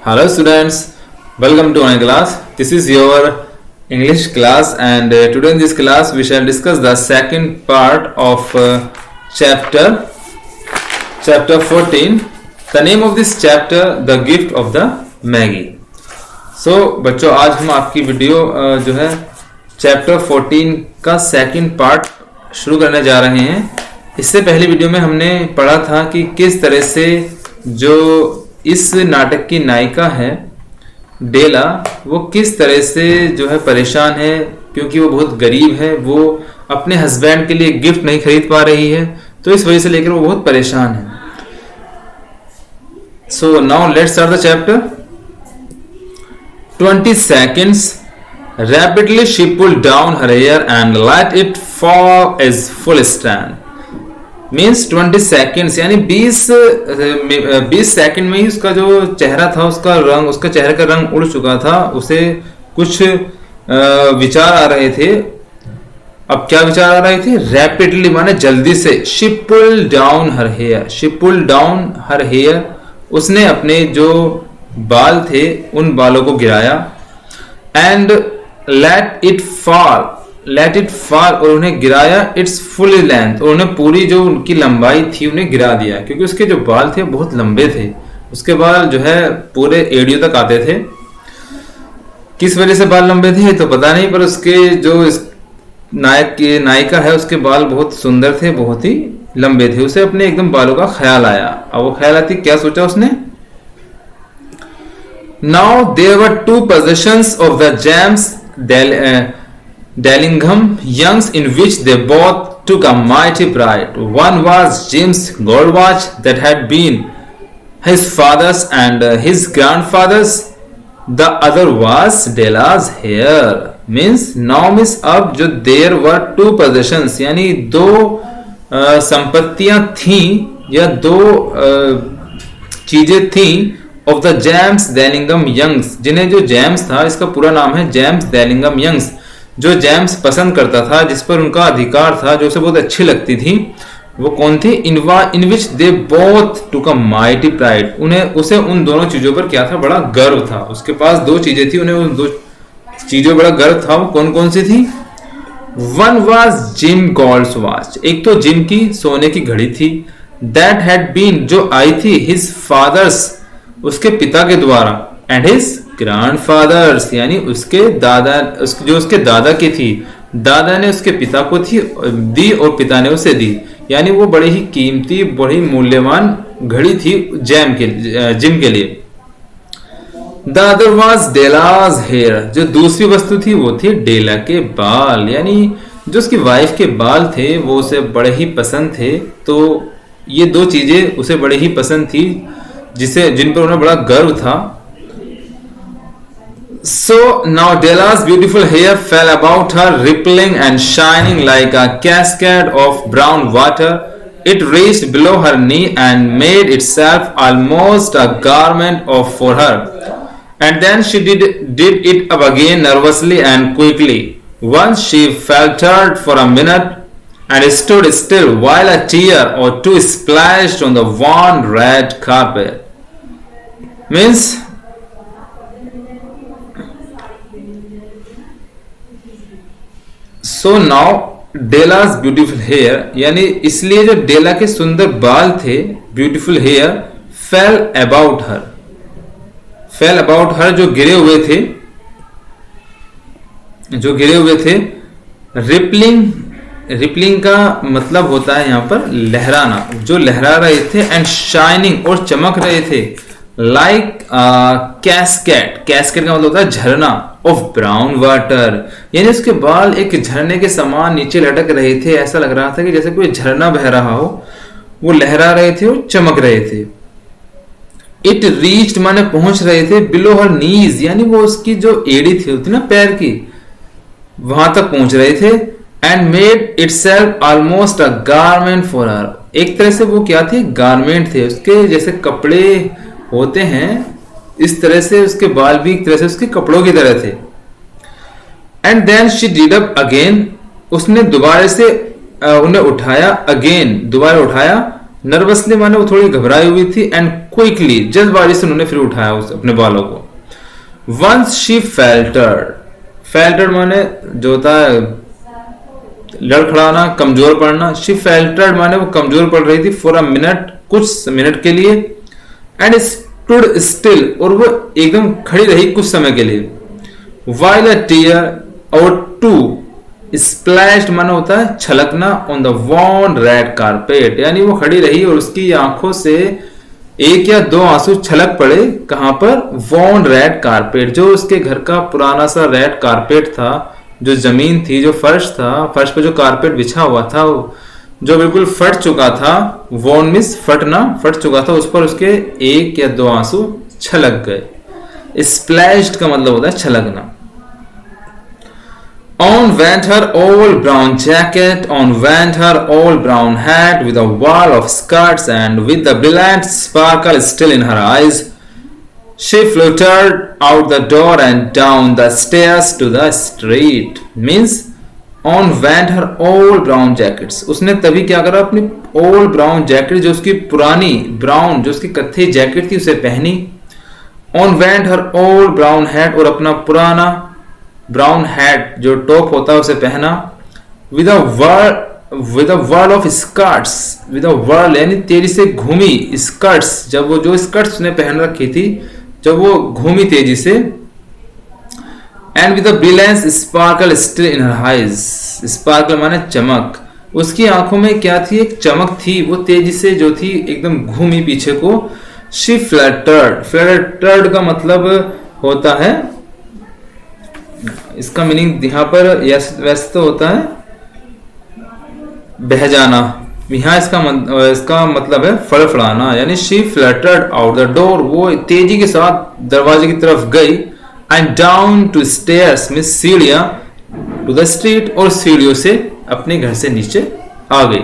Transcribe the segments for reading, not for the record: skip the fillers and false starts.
Hello students, welcome to my class. This is your English class and today in this class we shall discuss the second part of chapter 14. The name of this chapter, The Gift of the Maggie. So बच्चों आज हम आपकी video जो है chapter 14 का second part शुरू करने जा रहे हैं। इससे पहली वीडियो में हमने पढ़ा था कि किस तरह से जो इस नाटक की नायिका है डेला, वो किस तरह से जो है परेशान है क्योंकि वो बहुत गरीब है, वो अपने हस्बैंड के लिए गिफ्ट नहीं खरीद पा रही है, तो इस वजह से लेकर वो बहुत परेशान है। So now let's start the chapter. 20 seconds. Rapidly she pulled down her hair and let it fall as full stand. Means 20 seconds यानी 20 सेकेंड में ही उसका जो चेहरा था, उसका चेहरे का रंग उड़ चुका था। उसे कुछ विचार आ रहे थे। अब क्या विचार आ रहे थे? रैपिडली माने जल्दी से। She pull down her hair, she pull down her hair, उसने अपने जो बाल थे उन बालों को गिराया। एंड लेट इट फॉल, और उन्हें गिराया इट्स फुल लेंथ, और उन्हें पूरी जो उनकी लंबाई थी उन्हें गिरा दिया, क्योंकि उसके जो बाल थे बहुत लंबे थे। उसके बाल जो है पूरे एड़ियों तक आते थे। किस वजह से बाल लंबे थे तो पता नहीं, पर उसके जो इस नायिका है उसके बाल बहुत सुंदर थे, बहुत ही लंबे थे। उसे अपने एकदम बालों का ख्याल आया। अब वो ख्याल आती क्या सोचा उसने? Now there were two possessions of the James Dallingham Youngs in which they both took a mighty pride. One was Jim's gold watch that had been his father's and his grandfather's. The other was Della's hair. Means अब जो there were two possessions यानी दो संपत्तियां थीं या दो चीजें थीं ऑफ द जेम्स डेलिंगम यंग्स, जिन्हें जो जेम्स था, इसका पूरा नाम है जेम्स डेलिंगम यंग्स, जो जेम्स पसंद करता था, जिस पर उनका अधिकार था, जो उसे बहुत अच्छी लगती थी, वो कौन थी? In which they both took a mighty pride. उसे उन दोनों चीजों पर क्या था? बड़ा गर्व था। उसके पास दो चीजें थी, उन्हें उन दो चीजों बड़ा गर्व था। वो कौन कौन सी थी? One was Jim gold's watch, एक तो जिम की सोने की घड़ी थी। दैट हैड बीन, जो आई थी, हिज फादर्स, उसके पिता के द्वारा, एंड हिज ग्रैंडफादर्स यानी उसके दादा, जो उसके दादा की थी, दादा ने उसके पिता को दी और पिता ने उसे दी। यानी वो बड़ी ही कीमती, बड़ी मूल्यवान घड़ी थी जिम के लिए। द अदर वाज डेलाज हेयर, जो दूसरी वस्तु थी वो थी डेला के बाल, यानी जो उसकी वाइफ के बाल थे वो उसे बड़े ही पसंद थे। तो ये दो चीजें उसे बड़ी ही पसंद थी, जिन पर उन्हें बड़ा गर्व था। So now Della's beautiful hair fell about her, rippling and shining like a cascade of brown water. It reached below her knee and made itself almost a garment for her. And then she did it up again nervously and quickly. Once she faltered for a minute and stood still while a tear or two splashed on the worn red carpet. Means so now Della's beautiful hair, यानी इसलिए जो डेला के सुंदर बाल थे, beautiful hair, fell about her, जो गिरे हुए थे। रिपलिंग का मतलब होता है यहाँ पर लहराना, जो लहरा रहे थे। एंड शाइनिंग, और चमक रहे थे। लाइक कैस्केड का मतलब होता है झरना, ऑफ ब्राउन वाटर, यानी उसके बाल एक झरने के समान नीचे लटक रहे थे। ऐसा लग रहा था कि जैसे कोई झरना बह रहा हो, वो लहरा रहे थे और चमक रहे थे। इट रीच्ड माने पहुंच रहे थे, बिलो हर नीज, यानी वो उसकी जो एड़ी थी होती ना पैर की, वहां तक पहुंच रहे थे। And made itself almost a garment for her, एक तरह से वो क्या थी? गारमेंट थे, उसके जैसे कपड़े होते हैं, इस तरह से उसके बाल भी एक तरह से उसके कपड़ों की तरह थे। And then she did up again, उसने दोबारा से उन्हें उठाया, अगेन दोबारा उठाया। नर्वसली माने वो थोड़ी घबराई हुई थी। एंड क्विकली, जल्दबाजी से उन्होंने फिर उठाया उस अपने बालों को। वंस शी फेल्टर्ड, फेल्टर्ड माने जो होता है लड़खड़ाना, कमजोर पड़ना। शी फेल्टर्ड माने वो कमजोर पड़ रही थी। फॉर अ मिनट, कुछ मिनट के लिए। एंड स्टूड स्टिल, और वो एकदम खड़ी रही कुछ समय के लिए। While a tear or two splashed माना होता है छलकना, on the worn red carpet, यानी वो खड़ी रही और उसकी आंखों से एक या दो आंसू छलक पड़े। कहां पर? वॉर्न रेड कारपेट, जो उसके घर का पुराना सा रेड कारपेट था, जो जमीन थी, जो फर्श था, फर्श पे जो कारपेट बिछा हुआ था जो बिल्कुल फट चुका था। वॉर्न मिस फटना, फट चुका था, उस पर उसके एक या दो आंसू छलक गए। स्प्लैश्ड का मतलब होता है छलकना। On went her old brown jacket, on went her old brown hat, with a wall of skirts and with the brilliant sparkle still in her eyes. She fluttered out the door and down the stairs to the street. Means on went her old brown jackets. उसने तभी क्या करा, अपनी old brown jacket, जो उसकी पुरानी brown, जो उसकी कत्थई जैकेट थी, उसे पहनी। On went her old brown hat, और अपना पुराना ब्राउन हैट जो टॉप होता है उसे पहना। With a whirl of skirts, with a whirl यानी तेजी से घूमी स्कर्ट्स, जब वो जो स्कर्ट्स उसने पहन रखी थी, जब वो घूमी तेजी से। And with a brilliance sparkle still in her eyes, sparkle माने चमक, उसकी आंखों में क्या थी? एक चमक थी, वो तेजी से जो थी एकदम घूमी पीछे को। शी फ्लटर्ड, फ्लटर्ड का मतलब होता है, इसका मीनिंग यहां पर वैसे तो होता है बह जाना, यहां इसका मतलब है फड़फड़ाना, यानी she fluttered out the door, वो तेजी के साथ दरवाजे की तरफ गई। एंड डाउन टू स्टेयर्स में सीढ़ियां, टू द स्ट्रीट, और सीढ़ियों से अपने घर से नीचे आ गई।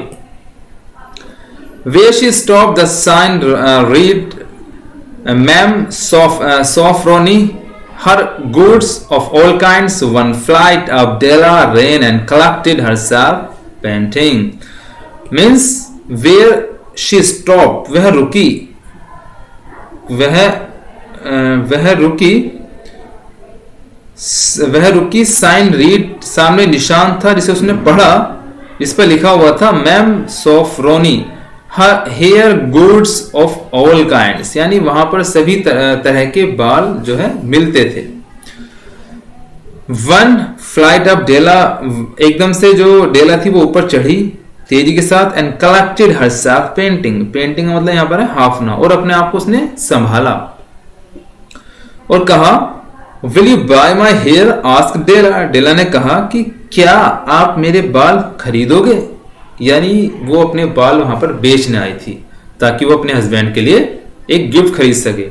Where she stopped, the sign read, "Ma'am Sofroni, her goods of all kinds." One flight up Della ran and collected herself, panting. Means where she stopped, वह रुकी। साइन रीड, सामने निशान था जिसे उसने पढ़ा, इस पर लिखा हुआ था ma'am Sofronie, hair goods of all kinds, यानी वहां पर सभी तरह के बाल जो है मिलते थे। वन फ्लाइट अप डेला, एकदम से जो डेला थी वो ऊपर चढ़ी तेजी के साथ। एंड कलेक्टेड हरसेल्फ, पेंटिंग का मतलब यहां पर है हाफना, और अपने आप को उसने संभाला और कहा will you buy my hair, ask Della. Della ने कहा कि क्या आप मेरे बाल खरीदोगे, यानी वो अपने बाल वहां पर बेचने आई थी ताकि वो अपने हस्बैंड के लिए एक गिफ्ट खरीद सके।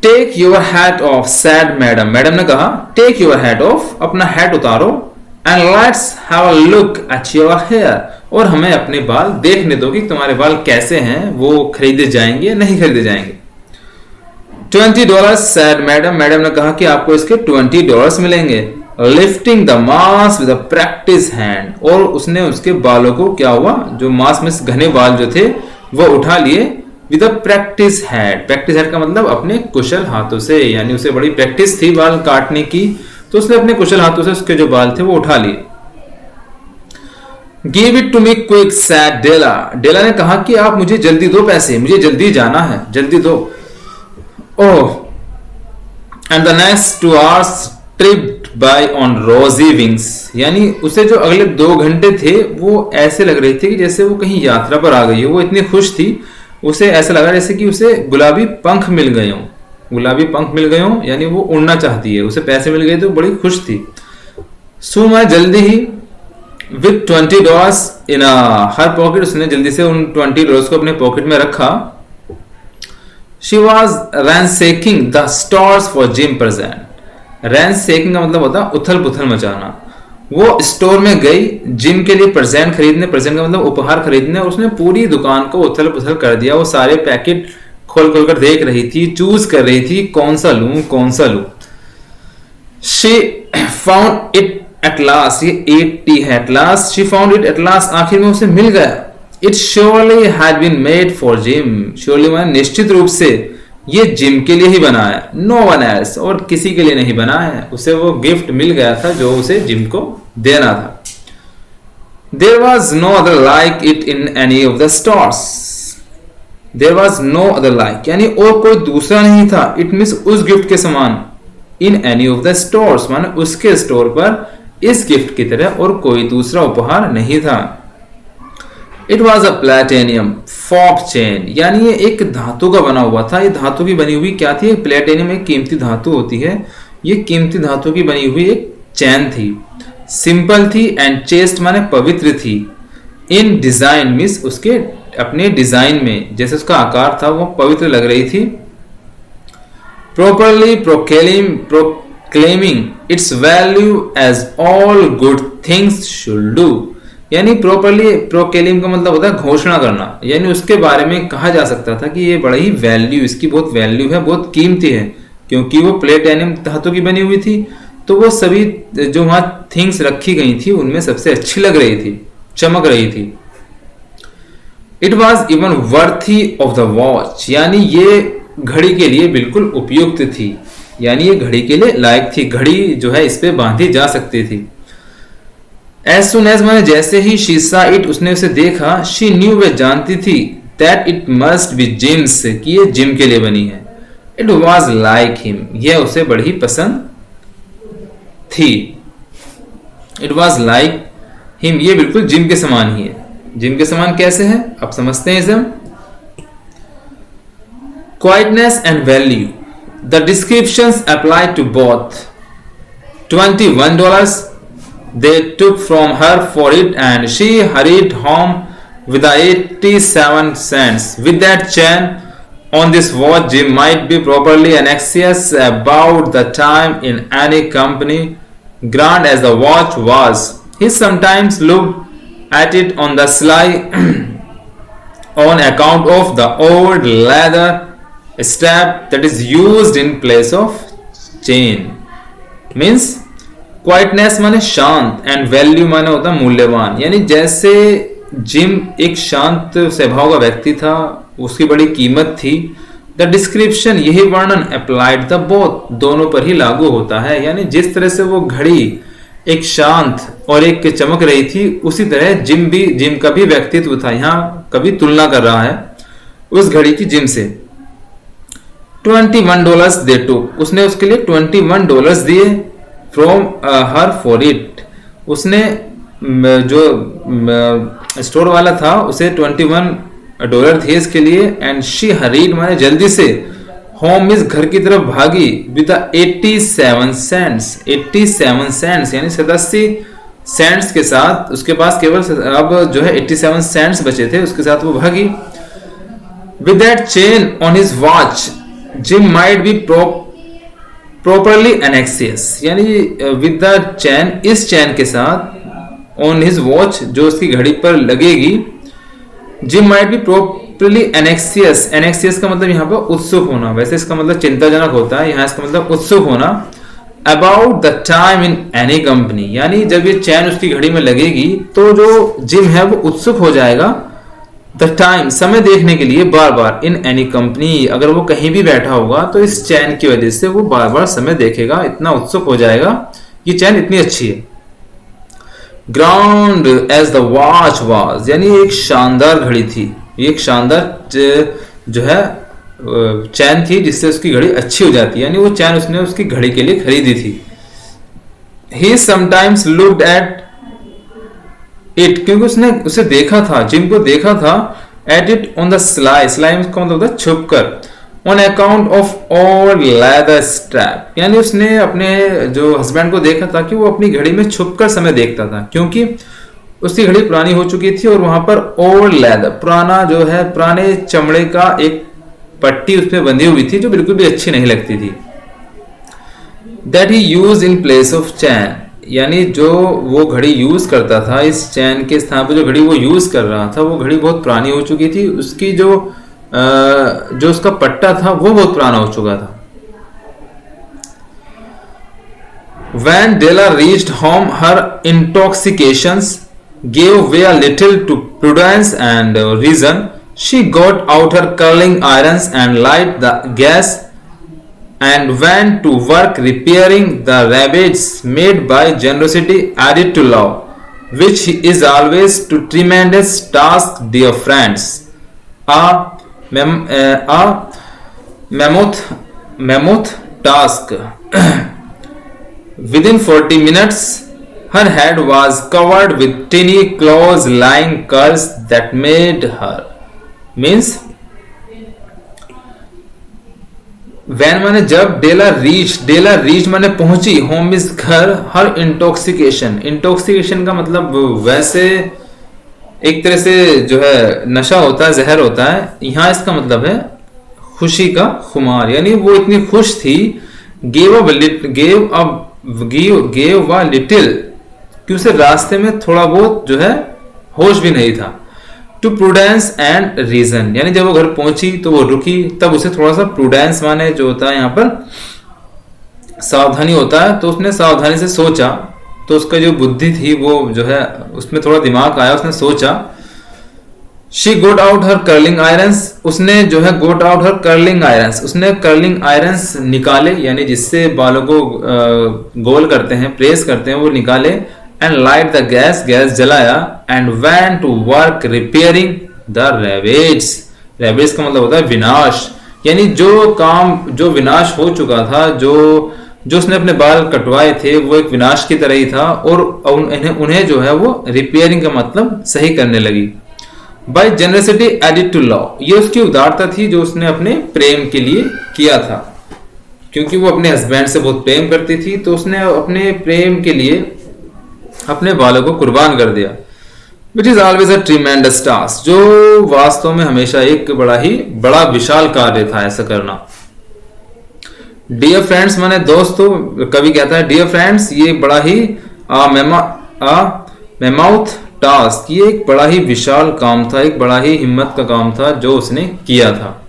Take your hat off, said madam, madam ने कहा टेक योर हैट ऑफ, अपना हैट उतारो। And let's have a look at your hair, और हमें अपने बाल देखने दो कि तुम्हारे बाल कैसे हैं, वो खरीदे जाएंगे नहीं खरीदे जाएंगे। $20, सैड मैडम, मैडम ने कहा कि आपको इसके $20 मिलेंगे। Lifting the mass with a practice hand, और उसने उसके बालों को क्या हुआ, जो मास में घने बाल जो थे वो उठा लिए with a practice hand. Practice hand का मतलब अपने कुशल हाथों से, यानी उसे बड़ी प्रैक्टिस थी बाल काटने की, तो उसने अपने कुशल हाथों से उसके जो बाल थे वो उठा लिए। Give it to me quick, said Della, Della ने कहा कि आप मुझे जल्दी दो पैसे, मुझे जल्दी जाना है, जल्दी दो। Oh, and the next 2 hours tripped by on rosy wings, यानी उसे जो अगले 2 घंटे थे वो ऐसे लग रही थी कि जैसे वो कहीं यात्रा पर आ गई हो। वो इतनी खुश थी, उसे ऐसा लगा जैसे कि उसे गुलाबी पंख मिल गए हों, गुलाबी पंख मिल गए हों, यानी वो उड़ना चाहती है, उसे पैसे मिल गए तो बड़ी खुश थी। सो मैं जल्दी ही विद $20 इन हर पॉकेट, उसने जल्दी से उन $20 को अपने पॉकेट में रखा। She was ransacking the stores for Jim present, ransacking का मतलब होता है उथल पुथल मचाना। वो स्टोर में गई जिम के लिए प्रेजेंट खरीदने, प्रेजेंट का मतलब उपहार खरीदने, और उसने पूरी दुकान को उथल पुथल कर दिया। वो सारे पैकेट खोल खोल कर देख रही थी, चूज कर रही थी कौन सा लूं कौन सा लूं। She found it at last, ये 80 है at last, she found it at last, आखिर में उसे मिल गया। It surely had been made for Jim. Surely माने निश्चित रूप से ये जिम के लिए ही बना है, नो वन एल्स, और किसी के लिए नहीं बना है। उसे वो गिफ्ट मिल गया था जो उसे जिम को देना था। There was no other like it in any of the stores. There was no other like, यानी और कोई दूसरा नहीं था। It means उस गिफ्ट के समान। In any of the stores माने उसके स्टोर पर इस गिफ्ट की तरह और कोई दूसरा उपहार नहीं था। It was a platinum fob chain, यानी ये एक धातु का बना हुआ था। ये धातु की बनी हुई क्या थी? प्लेटिनियम एक कीमती धातु होती है। ये कीमती धातु की बनी हुई एक चैन थी। सिंपल थी एंड चेस्ट माने पवित्र थी। इन डिजाइन मीन्स उसके अपने डिजाइन में जैसे उसका आकार था वो पवित्र लग रही थी। Properly proclaiming its value as all good things should do, यानी प्रॉपरली प्रोक्लेम का मतलब होता है घोषणा करना, यानी उसके बारे में कहा जा सकता था कि ये बड़ा ही वैल्यू, इसकी बहुत वैल्यू है, बहुत कीमती है, क्योंकि वो प्लेटिनियम धातु की बनी हुई थी। तो वो सभी जो वहां थिंग्स रखी गई थी उनमें सबसे अच्छी लग रही थी, चमक रही थी। It was even worthy of the watch, यानी ये घड़ी के लिए बिल्कुल उपयुक्त थी, यानी ये घड़ी के लिए लायक थी। घड़ी जो है इस पे बांधी जा सकती थी। एज सुन एज मैंने जैसे ही शी सॉ इट, उसने उसे देखा, शी न्यू, वह जानती थी, that it must be Jim's, कि ये जिम के लिए बनी है। इट वॉज लाइक हिम, यह उसे बड़ी ही पसंद थी। इट वॉज लाइक हिम, ये बिल्कुल जिम के समान ही है। जिम के समान कैसे है आप समझते हैं इसे। Quietness and value, the descriptions apply to both. $21 they took from her for it and she hurried home with the 87 cents. With that chain on this watch, Jim might be properly anxious about the time in any company. Grand as the watch was, he sometimes looked at it on the sly on account of the old leather strap that is used in place of chain. Means quietness माने शांत and value माने होता मूल्यवान, यानी जैसे gym एक शांत स्वभाव का व्यक्ति था, उसकी बड़ी कीमत थी। द डिस्क्रिप्शन, यही वर्णन, अप्लाइड द बोथ, दोनों पर ही लागू होता है, यानी जिस तरह से वो घड़ी एक शांत और एक चमक रही थी, उसी तरह जिम का भी व्यक्तित्व था। यहाँ कभी तुलना कर रहा है उस घड़ी की जिम से। $21 दे टुक, उसने उसके लिए $21 दिए। फ्रॉम हर फॉर इट, उसने जो स्टोर वाला था उसे $21 थे इसके लिए। एंड शी हरीड माने जल्दी से, होम इस घर की तरफ भागी, विद 87 सेंट्स, 87 सेंट्स यानी 87 सेंट्स के साथ। उसके पास केवल अब जो है 87 सेंट्स बचे थे, उसके साथ वो भागी। With that chain on his watch, gym might be properly एनेक्सियस, यानी विद द चैन, इस चैन के साथ, ऑन हिज वॉच जो उसकी घड़ी पर लगेगी, जिम माइट बी प्रॉपरली एनेक्सियस। एनेक्सियस का मतलब यहाँ पर उत्सुक होना, वैसे इसका मतलब चिंताजनक होता है, यहाँ इसका मतलब उत्सुक होना। About the time in any company, यानी जब ये चैन उसकी घड़ी में लगेगी तो जो जिम है वो उत्सुक हो जाएगा द टाइम, समय देखने के लिए बार बार। इन एनी कंपनी, अगर वो कहीं भी बैठा होगा तो इस चैन की वजह से वो बार बार समय देखेगा, इतना उत्सुक हो जाएगा, ये चैन इतनी अच्छी है। Grand as the watch was, यानी एक शानदार घड़ी थी, एक शानदार जो है चैन थी जिससे उसकी घड़ी अच्छी हो जाती है, यानी वो चैन उसने उसकी घड़ी के लिए खरीदी थी। He sometimes looked at it, क्योंकि उसने उसे देखा था, जिम को देखा था, at it on the sly, sly का मतलब होता है छुप कर, on account of old leather strap, यानी उसने अपने जो हस्बैंड को देखा था कि वो अपनी घड़ी में छुप कर समय देखता था, क्योंकि उसकी घड़ी पुरानी हो चुकी थी और वहां पर ओल्ड लेदर, पुराना जो है पुराने चमड़े का एक पट्टी उसमें बंधी हुई थी जो बिल्कुल भी अच्छी नहीं लगती थी। That he use in place of chain, यानी जो वो घड़ी यूज करता था, इस चैन के स्थान पर जो घड़ी वो यूज कर रहा था, वो घड़ी बहुत पुरानी हो चुकी थी, उसकी जो उसका पट्टा था वो बहुत पुराना हो चुका था। When Della reached home, her intoxications gave way a little to prudence and reason. She got out her curling irons and light the gas and went to work repairing the ravages made by generosity added to love, which is always to tremendous task, dear friends. A mammoth task. Within 40 minutes, her head was covered with tiny close-lying curls that made her means when माने जब डेला reach माने पहुंची, home is घर, हर intoxication का मतलब वैसे एक तरह से जो है नशा होता है, जहर होता है, यहां इसका मतलब है खुशी का खुमार, यानी वो इतनी खुश थी, गेव अ लिटिल कि उसे रास्ते में थोड़ा बहुत जो है होश भी नहीं था। टू प्रूडेंस एंड रीजन, यानी जब वो घर पहुंची तो वो रुकी, तब उसे थोड़ा सा प्रूडेंस माने जो होता है यहाँ पर सावधानी होता है, तो उसने सावधानी से सोचा, तो उसका जो बुद्धि थी वो जो है उसमें थोड़ा दिमाग आया, उसने सोचा। She got out her curling irons, उसने जो है got out her curling irons, उसने कर्लिंग आयरन्स निकाले, यानी जिससे बालों को गोल करते हैं, प्रेस करते हैं, वो निकाले। एंड लाइट द गैस जलाया। And went to work repairing the ravages, ravages का मतलब होता है विनाश, यानी जो विनाश हो चुका था, जो उसने अपने बाल कटवाए थे वो एक विनाश की तरह ही था, और उन्हें जो है वो रिपेयरिंग का मतलब सही करने लगी। Bye generosity added to law, ये उसकी उदारता थी जो उसने अपने प्रेम के लिए किया था, क्योंकि वो अपने हस्बैंड से बहुत प्रेम करती थी, तो उसने अपने प्रेम के लिए अपने बालों को कुर्बान कर दिया। Which is always a tremendous task, जो वास्तव में हमेशा एक बड़ा विशाल कार्य था ऐसा करना। डियर फ्रेंड्स माने दोस्तों, कवि कहता है डियर फ्रेंड्स, ये बड़ा ही मेमाउथ टास्क, ये एक बड़ा ही विशाल काम था, एक बड़ा ही हिम्मत का काम था जो उसने किया था।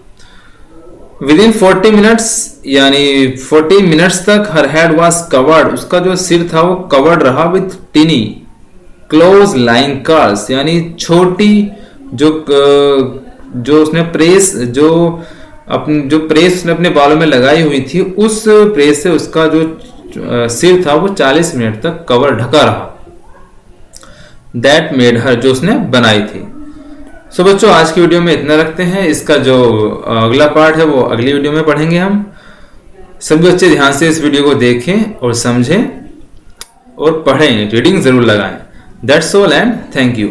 विद इन 40 मिनट्स, यानी 40 मिनट्स तक हर हेड वाज कवर्ड, उसका जो सिर था वो कवर्ड रहा विद टिनी क्लोज लाइंग कर्ल्स, यानी छोटी जो उसने प्रेस उसने अपने बालों में लगाई हुई थी, उस प्रेस से उसका जो सिर था वो 40 मिनट तक कवर ढका रहा। दैट मेड हर, जो उसने बनाई थी। सो बच्चों, आज की वीडियो में इतना रखते हैं, इसका जो अगला पार्ट है वो अगली वीडियो में पढ़ेंगे हम। सभी बच्चे ध्यान से इस वीडियो को देखें और समझें और पढ़ें, रीडिंग जरूर लगाएं। That's all and thank you.